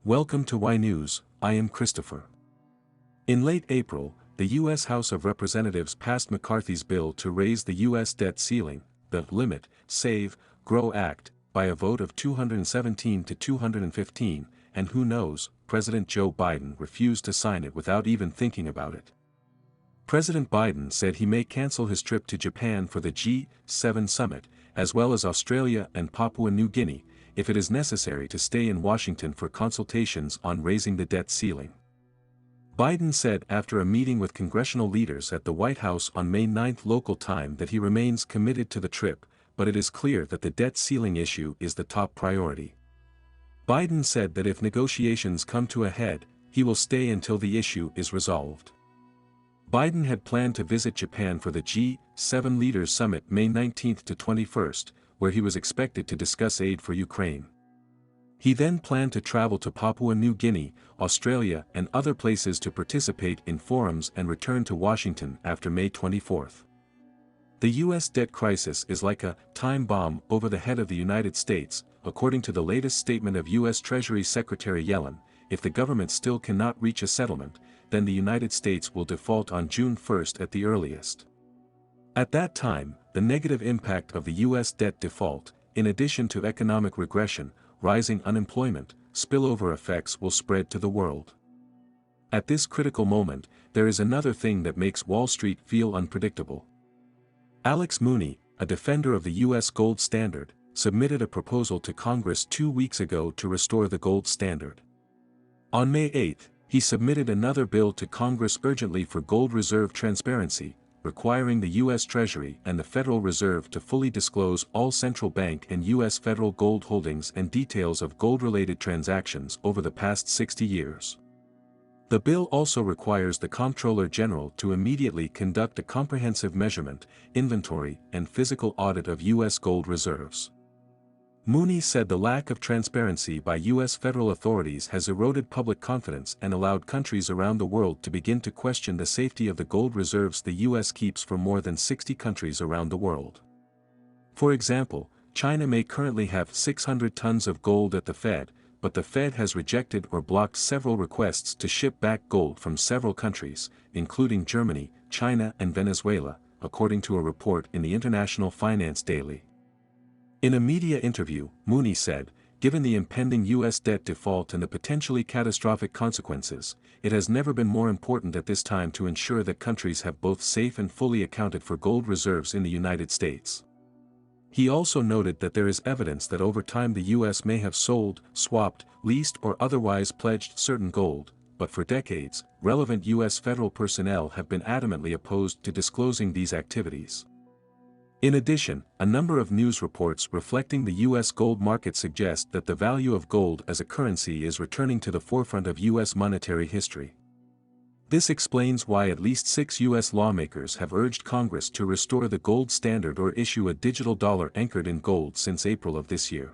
Welcome to Y News, I am Christopher. In late April, the U.S. House of Representatives passed McCarthy's bill to raise the U.S. debt ceiling, the Limit, Save, Grow Act, by a vote of 217 to 215, and who knows, President Joe Biden refused to sign it without even thinking about it. President Biden said he may cancel his trip to Japan for the G7 summit, as well as Australia and Papua New Guinea, if it is necessary to stay in Washington for consultations on raising the debt ceiling. Biden said after a meeting with congressional leaders at the White House on May 9 local time that he remains committed to the trip, but it is clear that the debt ceiling issue is the top priority. Biden said that if negotiations come to a head, he will stay until the issue is resolved. Biden had planned to visit Japan for the G7 Leaders Summit May 19 to 21, where he was expected to discuss aid for Ukraine. He then planned to travel to Papua New Guinea, Australia and other places to participate in forums and return to Washington after May 24. The U.S. debt crisis is like a time bomb over the head of the United States, according to the latest statement of U.S. Treasury Secretary Yellen. If the government still cannot reach a settlement, then the United States will default on June 1 at the earliest. At that time, the negative impact of the U.S. debt default, in addition to economic regression, rising unemployment, spillover effects will spread to the world. At this critical moment, there is another thing that makes Wall Street feel unpredictable. Alex Mooney, a defender of the U.S. gold standard, submitted a proposal to Congress 2 weeks ago to restore the gold standard. On May 8, he submitted another bill to Congress urgently for gold reserve transparency, requiring the U.S. Treasury and the Federal Reserve to fully disclose all central bank and U.S. federal gold holdings and details of gold-related transactions over the past 60 years. The bill also requires the Comptroller General to immediately conduct a comprehensive measurement, inventory, and physical audit of U.S. gold reserves. Mooney said the lack of transparency by U.S. federal authorities has eroded public confidence and allowed countries around the world to begin to question the safety of the gold reserves the U.S. keeps for more than 60 countries around the world. For example, China may currently have 600 tons of gold at the Fed, but the Fed has rejected or blocked several requests to ship back gold from several countries, including Germany, China and Venezuela, according to a report in the International Finance Daily. In a media interview, Mooney said, given the impending U.S. debt default and the potentially catastrophic consequences, it has never been more important at this time to ensure that countries have both safe and fully accounted for gold reserves in the United States. He also noted that there is evidence that over time the U.S. may have sold, swapped, leased or otherwise pledged certain gold, but for decades, relevant U.S. federal personnel have been adamantly opposed to disclosing these activities. In addition, a number of news reports reflecting the U.S. gold market suggest that the value of gold as a currency is returning to the forefront of U.S. monetary history. This explains why at least 6 U.S. lawmakers have urged Congress to restore the gold standard or issue a digital dollar anchored in gold since April of this year.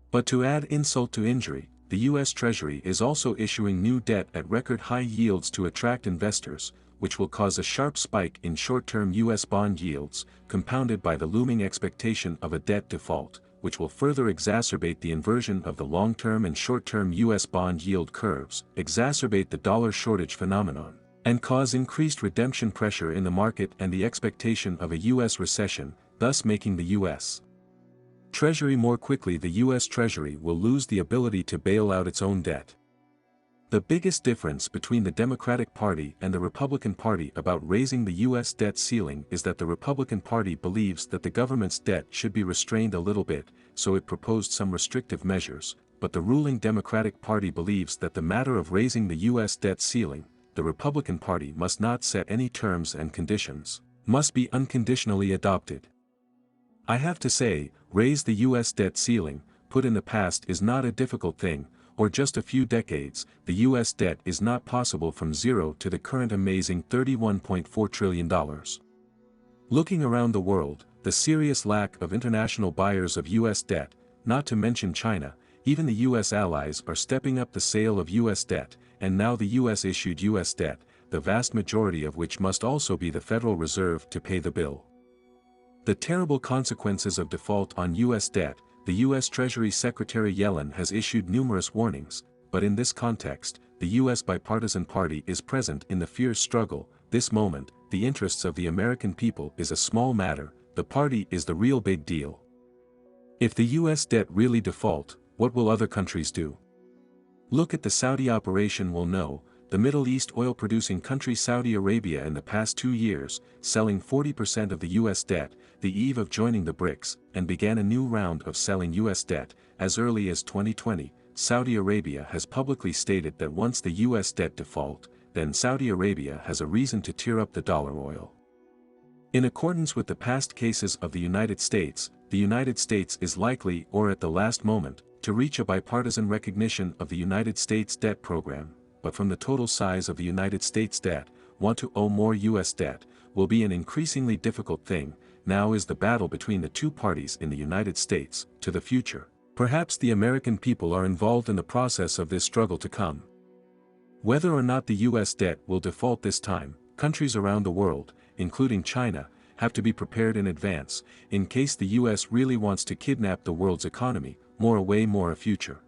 But to add insult to injury, the U.S. Treasury is also issuing new debt at record high yields to attract investors, which will cause a sharp spike in short-term U.S. bond yields, compounded by the looming expectation of a debt default, which will further exacerbate the inversion of the long-term and short-term U.S. bond yield curves, exacerbate the dollar shortage phenomenon, and cause increased redemption pressure in the market and the expectation of a U.S. recession, thus making the U.S. Treasury more quickly. The U.S. Treasury will lose the ability to bail out its own debt. The biggest difference between the Democratic Party and the Republican Party about raising the U.S. debt ceiling is that the Republican Party believes that the government's debt should be restrained a little bit, so it proposed some restrictive measures, but the ruling Democratic Party believes that the matter of raising the U.S. debt ceiling, the Republican Party must not set any terms and conditions, must be unconditionally adopted. I have to say, raise the U.S. debt ceiling, put in the past is not a difficult thing. Or just a few decades, the U.S. debt is not possible from zero to the current amazing $31.4 trillion. Looking around the world, the serious lack of international buyers of U.S. debt, not to mention China, even the U.S. allies are stepping up the sale of U.S. debt, and now the U.S. issued U.S. debt, the vast majority of which must also be the Federal Reserve to pay the bill. The terrible consequences of default on U.S. debt. The U.S. Treasury Secretary Yellen has issued numerous warnings, but in this context, the U.S. bipartisan party is present in the fierce struggle. This moment, the interests of the American people is a small matter, the party is the real big deal. If the U.S. debt really default, what will other countries do? Look at the Saudi operation will know. The Middle East oil-producing country Saudi Arabia in the past 2 years, selling 40% of the U.S. debt, the eve of joining the BRICS, and began a new round of selling U.S. debt. As early as 2020, Saudi Arabia has publicly stated that once the U.S. debt default, then Saudi Arabia has a reason to tear up the dollar oil. In accordance with the past cases of the United States is likely, or at the last moment, to reach a bipartisan recognition of the United States debt program. But from the total size of the United States debt, want to owe more U.S. debt, will be an increasingly difficult thing. Now is the battle between the two parties in the United States, to the future. Perhaps the American people are involved in the process of this struggle to come. Whether or not the U.S. debt will default this time, countries around the world, including China, have to be prepared in advance, in case the U.S. really wants to kidnap the world's economy, more away more a future.